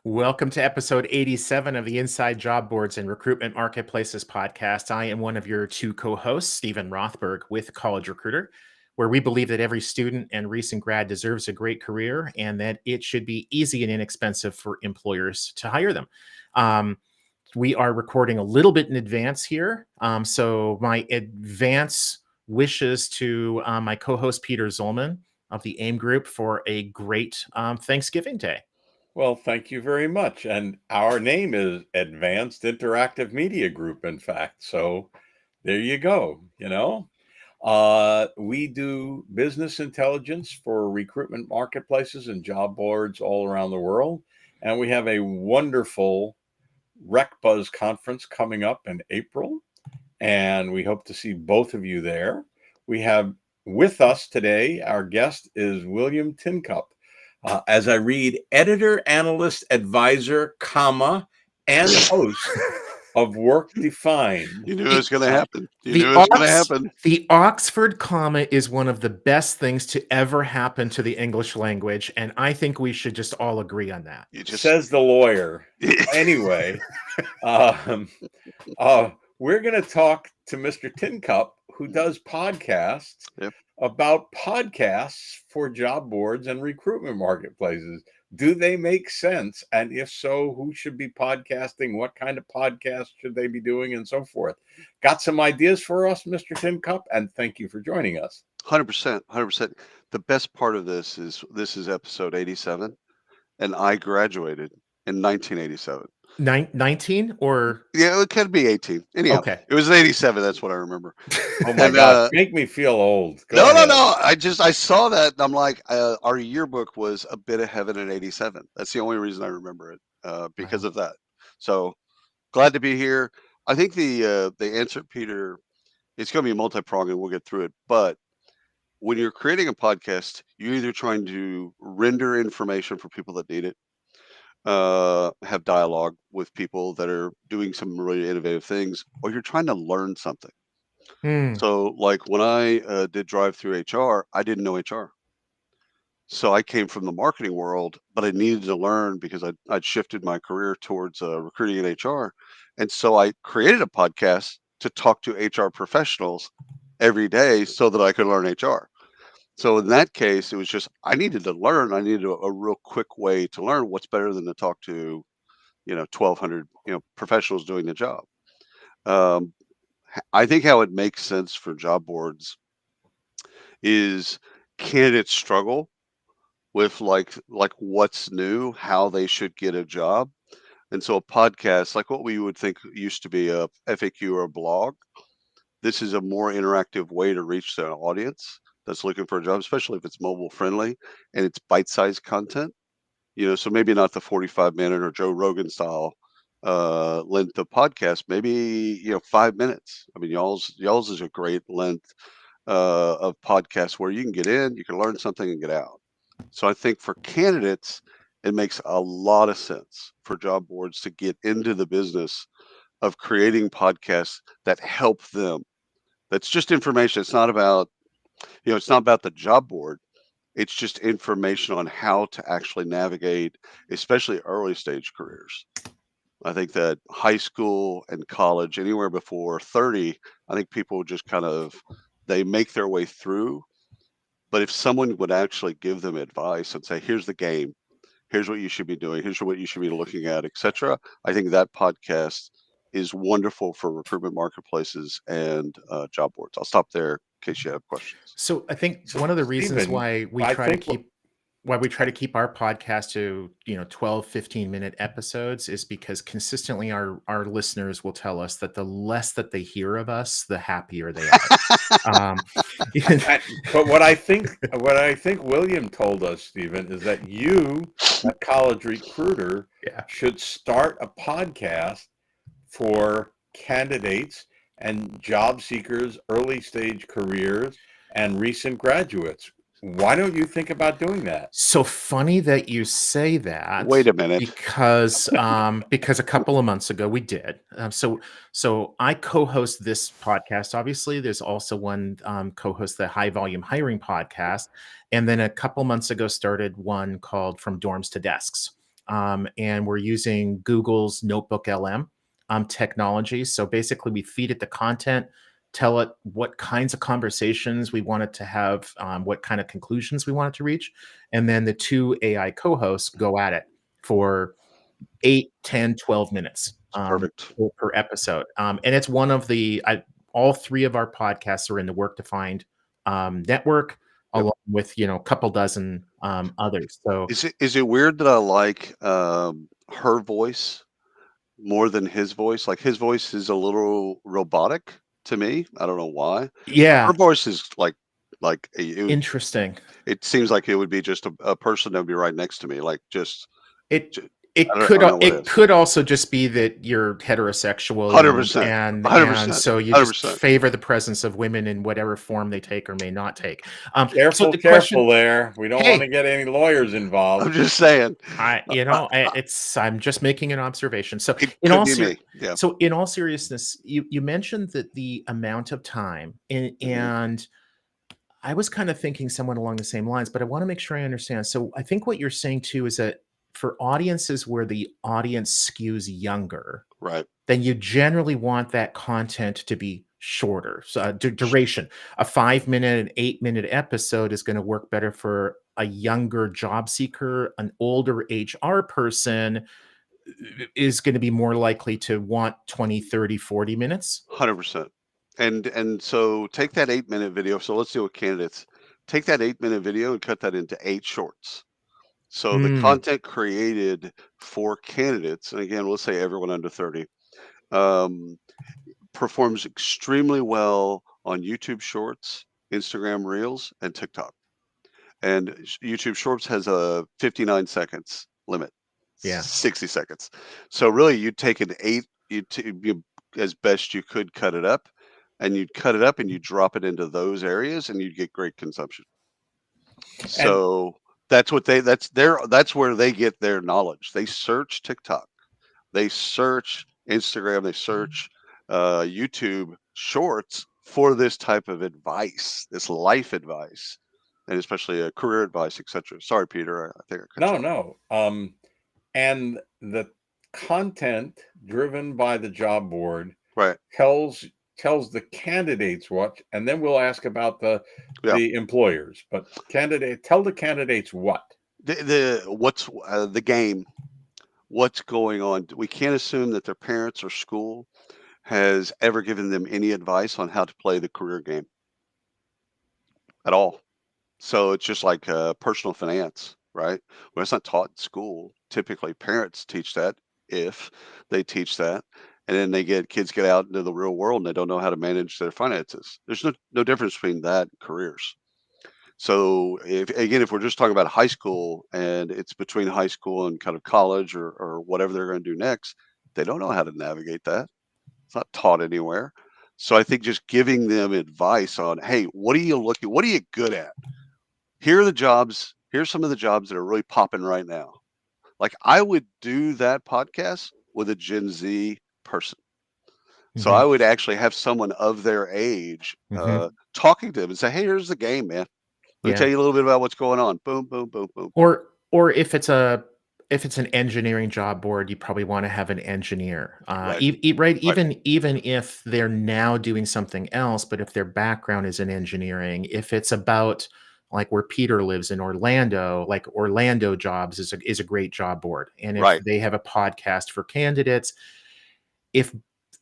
Welcome to episode 87 of the Inside Job Boards and Recruitment Marketplaces podcast. I am one of your two co-hosts, Stephen Rothberg with College Recruiter, where we believe that every student and recent grad deserves a great career and that it should be easy and inexpensive for employers to hire them. We are recording a little bit in advance here. So my advance wishes to my co-host, Peter Zollman of the AIM Group, for a great Thanksgiving Day. Well, thank you very much. And our name is Advanced Interactive Media Group, in fact. So there you go. We do business intelligence for recruitment marketplaces and job boards all around the world. And we have a wonderful RecBuzz conference coming up in April. And we hope to see both of you there. We have with us today, our guest is William Tincup. As I read, editor, analyst, advisor, comma, and host of WRKdefined. You knew it was going to happen. The Oxford comma is one of the best things to ever happen to the English language, and I think we should just all agree on that. Says the lawyer. Anyway, we're going to talk to Mr. Tincup, who does podcasts. Yep. About podcasts for job boards and recruitment marketplaces. Do they make sense? And if so, who should be podcasting? What kind of podcast should they be doing? And so forth. Got some ideas for us, Mr. Tincup? And thank you for joining us. 100%. The best part of this is episode 87. And I graduated in 1987. 19 or? Yeah, it could be 18. Anyhow, okay. It was 87. That's what I remember. Oh my God, make me feel old. No. I saw that. And I'm like, our yearbook was a bit of heaven in 87. That's the only reason I remember it, because of that. So glad to be here. I think the answer, Peter, it's going to be multi-pronged and we'll get through it. But when you're creating a podcast, you're either trying to render information for people that need it, have dialogue with people that are doing some really innovative things, or you're trying to learn something. So like when I did drive through HR, I didn't know HR. So I came from the marketing world, but I needed to learn because I'd shifted my career towards recruiting and HR. And so I created a podcast to talk to HR professionals every day so that I could learn HR. So in that case, it was just, I needed to learn. I needed a real quick way to learn. What's better than to talk to, 1,200, professionals doing the job. I think how it makes sense for job boards is candidates struggle with like what's new, how they should get a job. And so a podcast, like what we would think used to be a FAQ or a blog, this is a more interactive way to reach the audience that's looking for a job, especially if it's mobile friendly and it's bite-sized content. So maybe not the 45-minute or Joe Rogan style length of podcast, maybe 5 minutes. I mean, y'all's is a great length of podcast where you can get in, you can learn something and get out. So I think for candidates, it makes a lot of sense for job boards to get into the business of creating podcasts that help them. That's just information. It's not about, it's not about the job board. It's just information on how to actually navigate, especially early stage careers. I think that high school and college, anywhere before 30, I think people just they make their way through. But if someone would actually give them advice and say, here's the game, here's what you should be doing, here's what you should be looking at, etc., I think that podcast is wonderful for recruitment marketplaces and job boards. I'll stop there in case you have questions. So I think one of the reasons why we try to keep our podcast to 12, 15-minute episodes is because consistently our listeners will tell us that the less that they hear of us, the happier they are. But what I think William told us, Stephen, is that you, a college recruiter, should start a podcast for candidates and job seekers, early stage careers, and recent graduates. Why don't you think about doing that? So funny that you say that. Wait a minute. Because a couple of months ago we did. So I co-host this podcast. Obviously, there's also one co-host the High Volume Hiring podcast, and then a couple months ago started one called From Dorms to Desks. and we're using Google's Notebook LM technology. So basically, we feed it the content, tell it what kinds of conversations we want it to have, what kind of conclusions we want it to reach, and then the two AI co-hosts go at it for 8, 10, 12 minutes Perfect. per episode. And it's one of all three of our podcasts are in the WRKdefined network, Yep. along with, a couple dozen others. So Is it weird that I like her voice more than his voice? Like his voice is a little robotic to me. I don't know why. yeah, Her voice is interesting. it seems like it would be just a person that would be right next to me. Like just, It ju- it I could don't know what it it is. could also just be that you're heterosexual, 100%. and 100%. so you just 100%. favor the presence of women in whatever form they take or may not take. So Careful, the question, careful there. We don't want to hey, get any lawyers I'm involved. just saying. I'm just making an observation. So It in could all be ser- me. Yeah. so in all seriousness, you mentioned that the amount of time, and Mhm. I was kind of thinking somewhat along the same lines, but I want to make sure I understand. So I think what you're saying too is that for audiences where the audience skews younger, Right. then you generally want that content to be shorter. So duration, a 5 minute and 8 minute episode is going to work better for a younger job seeker. An older HR person is going to be more likely to want 20, 30, 40 minutes. 100%. And so take that 8-minute video. So let's deal with candidates. Take that 8-minute video and cut that into 8 shorts. So the Mm, content created for candidates, and again, let's say everyone under 30, um, performs extremely well on YouTube Shorts, Instagram Reels, and TikTok. And YouTube Shorts has a 59 seconds limit, yeah. 60 seconds. So really, you'd take an 8, you as best you could cut it up, and you'd cut it up and you drop it into those areas, and you'd get great consumption. And So that's where they get their knowledge. They search TikTok, they search Instagram, they search YouTube Shorts for this type of advice, this life advice, and especially career advice, etc. Sorry, Peter, I think I cut you no, off. no. And the content driven by the job board Right. tells the candidates what, and then we'll ask about Yeah. the employers. But tell the candidates what. What's the game? What's going on? We can't assume that their parents or school has ever given them any advice on how to play the career game at all. So it's just like personal finance, right? Well, it's not taught in school. Typically, parents teach that if they teach that, and then kids get out into the real world and they don't know how to manage their finances. There's no difference between that and careers. So if we're just talking about high school and it's between high school and kind of college or whatever they're going to do next, they don't know how to navigate that. It's not taught anywhere. So I think just giving them advice on, hey, what are you looking? What are you good at? Here are the jobs. Here's some of the jobs that are really popping right now. Like I would do that podcast with a Gen Z person. So I Mhm, would actually have someone of their age mhm. talking to them and say, hey, here's the game, man. Let me Yeah. tell you a little bit about what's going on. Boom, boom, boom, boom. Or if it's an engineering job board, you probably want to have an engineer. Right, Right, right, even if they're now doing something else, but if their background is in engineering, if it's about like where Peter lives in Orlando, like Orlando Jobs is a great job board. And if right, they have a podcast for candidates, if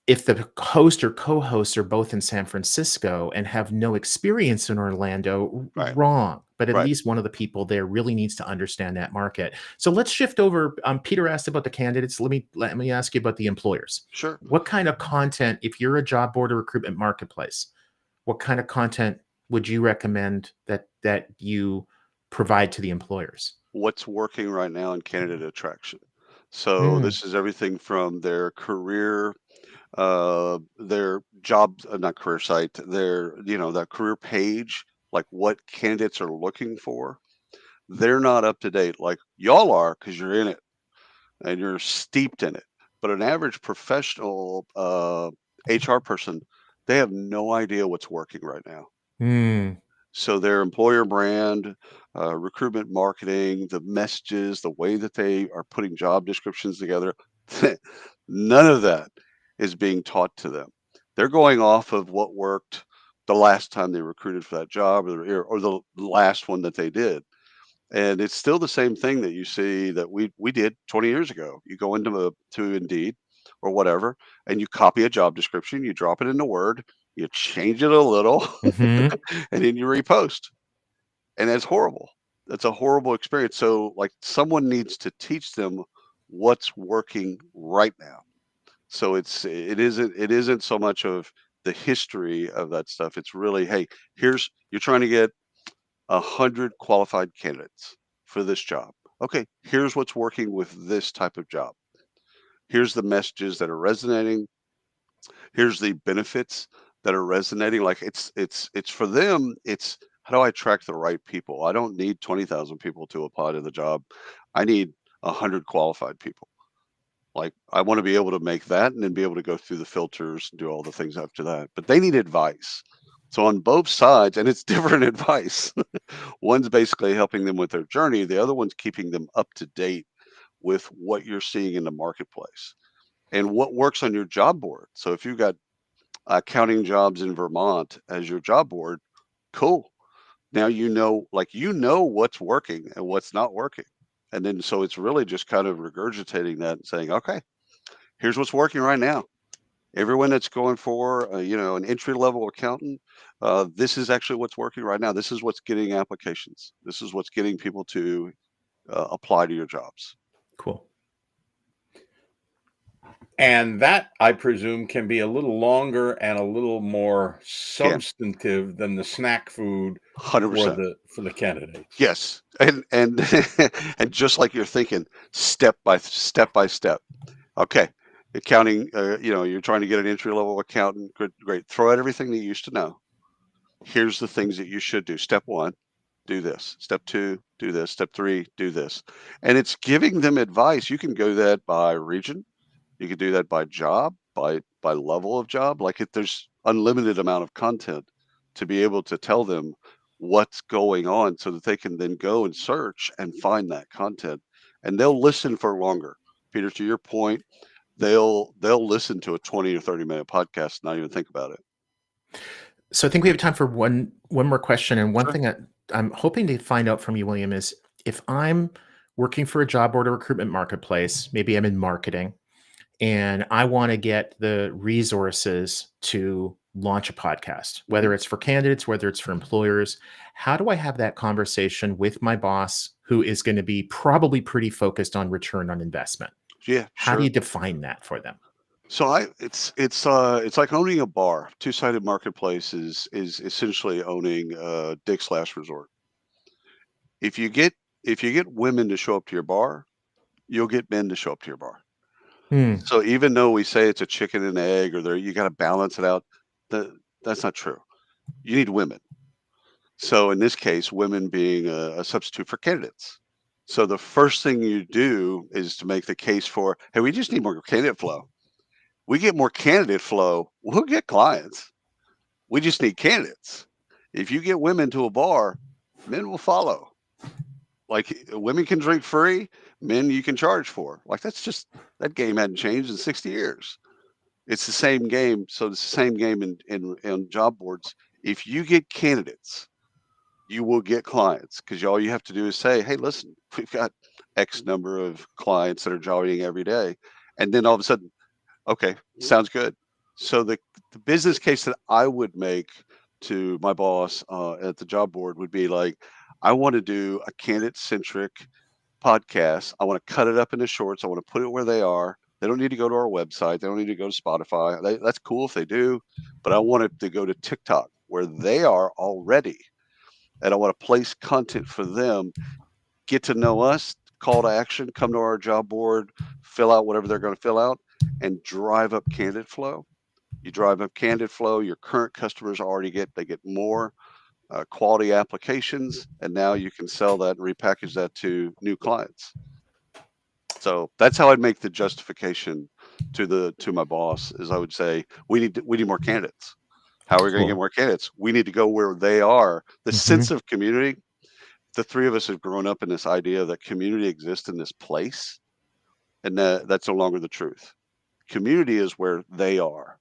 the host or co-hosts are both in San Francisco and have no experience in Orlando, right, wrong. But at right. least one of the people there really needs to understand that market. So let's shift over. Peter asked about the candidates. Let me ask you about the employers. Sure. What kind of content, if you're a job board or recruitment marketplace, what kind of content would you recommend that you provide to the employers? What's working right now in candidate attraction? So Mm, this is everything from their career, their job, not career site, that career page, like what candidates are looking for. They're not up to date like y'all are because you're in it and you're steeped in it. But an average professional HR person, they have no idea what's working right now. mm, So their employer brand, recruitment marketing, the messages, the way that they are putting job descriptions together, none of that is being taught to them. They're going off of what worked the last time they recruited for that job, or the last one that they did. And it's still the same thing that you see that we did 20 years ago. You go to Indeed or whatever, and you copy a job description, you drop it into Word, you change it a little, Hmm. and then you repost. And that's horrible. That's a horrible experience. So like someone needs to teach them what's working right now. So it isn't so much of the history of that stuff. It's really, hey, you're trying to get 100 qualified candidates for this job. Okay, here's what's working with this type of job. Here's the messages that are resonating. Here's the benefits that are resonating. Like it's for them. It's how do I attract the right people? I don't need 20,000 people to apply to the job. I need 100 qualified people. Like I want to be able to make that and then be able to go through the filters and do all the things after that. But they need advice. So on both sides, and it's different advice. One's basically helping them with their journey. The other one's keeping them up to date with what you're seeing in the marketplace and what works on your job board. So if you've got accounting jobs in Vermont as your job board, cool. Now you know what's working and what's not working. And then so it's really just kind of regurgitating that and saying, okay, here's what's working right now. Everyone that's going for an entry level accountant, this is actually what's working right now. This is what's getting applications. This is what's getting people to apply to your jobs. Cool. And that, I presume, can be a little longer and a little more substantive than the snack food for 100%. the candidates. Yes, and and just like you're thinking, step by step. Okay, accounting. You're trying to get an entry level accountant. Good, great. Throw out everything that you used to know. Here's the things that you should do. Step one, do this. Step two, do this. Step three, do this. And it's giving them advice. You can go that by region. You could do that by job, by level of job. Like if there's unlimited amount of content to be able to tell them what's going on so that they can then go and search and find that content. And they'll listen for longer. Peter, to your point, they'll listen to a 20 or 30-minute podcast and not even think about it. So I think we have time for one more question. And one Sure. thing that I'm hoping to find out from you, William, is if I'm working for a job board or recruitment marketplace, maybe I'm in marketing, and I want to get the resources to launch a podcast, whether it's for candidates, whether it's for employers. How do I have that conversation with my boss, who is going to be probably pretty focused on return on investment? Yeah, How do you sure. define that for them? So it's like owning a bar. Two-sided marketplace is essentially owning Dick's Last Resort. If you get women to show up to your bar, you'll get men to show up to your bar. Hmm. So even though we say it's a chicken and egg, or you got to balance it out, that's not true. You need women. So in this case, women being a substitute for candidates. So the first thing you do is to make the case for, hey, we just need more candidate flow. We get more candidate flow, we'll get clients. We just need candidates. If you get women to a bar, men will follow. Like women can drink free, men you can charge for. Like that game hadn't changed in 60 years. It's the same game. So it's the same game in job boards. If you get candidates, you will get clients because all you have to do is say, hey, listen, we've got X number of clients that are joining every day. And then all of a sudden, okay, sounds good. So the business case that I would make to my boss at the job board would be like, I want to do a candidate centric podcast. I want to cut it up into shorts. I want to put it where they are. They don't need to go to our website. They don't need to go to Spotify. That's cool if they do, but I want it to go to TikTok where they are already. And I want to place content for them, get to know us, call to action, come to our job board, fill out whatever they're going to fill out, and drive up candidate flow. You drive up candidate flow, your current customers they get more quality applications, and now you can sell that and repackage that to new clients. So that's how I'd make the justification to my boss is I would say we need more candidates. How are we going to Cool. get more candidates? We need to go where they are. The Mhm. sense of community, the three of us have grown up in this idea that community exists in this place, and that's no longer the truth. Community is where they are.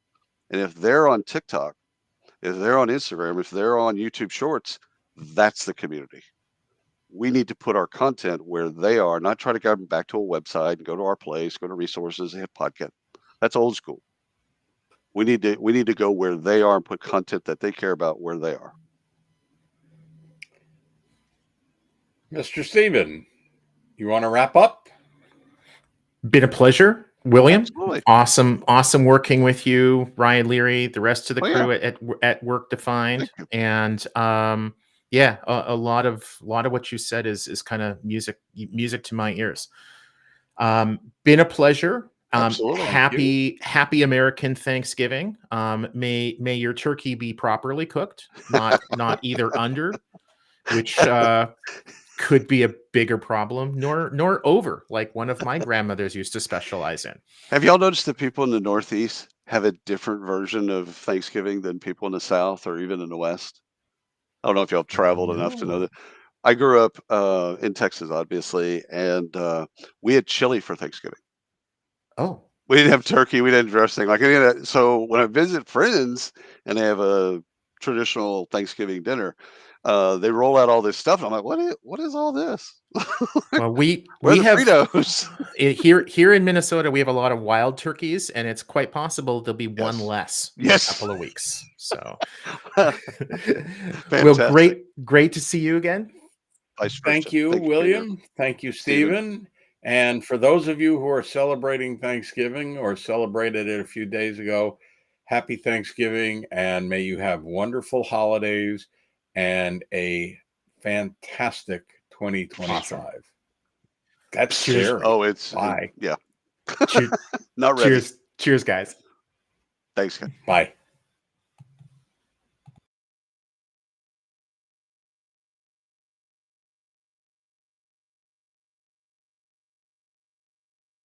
And if they're on TikTok, if they're on Instagram, if they're on YouTube Shorts, that's the community. We need to put our content where they are, not try to go back to a website and go to our place, go to resources, hit podcast. That's old school. We need to go where they are and put content that they care about where they are. Mr. Stephen, you want to wrap up? Been a pleasure, William. Absolutely. Awesome working with you, Ryan Leary, the rest of the Oh, crew yeah. at WRKdefined, Thank you. and yeah, a lot of what you said is kind of music to my ears. Been a pleasure. Absolutely. Happy American Thanksgiving. May your turkey be properly cooked, not either under, which could be a bigger problem, nor over, like one of my grandmothers used to specialize in. Have y'all noticed that people in the Northeast have a different version of Thanksgiving than people in the South or even in the West? I don't know if y'all have traveled enough to know No. that. I grew up in Texas, obviously, and we had chili for Thanksgiving. Oh, We didn't have turkey. We didn't dressing like any of that. So when I visit friends and they have a traditional Thanksgiving dinner, they roll out all this stuff. And I'm like, what is all this? well, we Where are the have Fritos? here in Minnesota, we have a lot of wild turkeys, and it's quite possible there'll be one Yes. less in a Yes. couple of weeks. So, Fantastic. Will, great to see you again. Vice Thank versa. you, Thank you, William. Thank you, Stephen. Stephen. And for those of you who are celebrating Thanksgiving or celebrated it a few days ago, happy Thanksgiving, and may you have wonderful holidays and a fantastic 2025. Awesome. That's Cheers. scary. Oh, it's Bye. yeah. Cheers, Not ready. cheers, guys. Thanks, guys. Bye.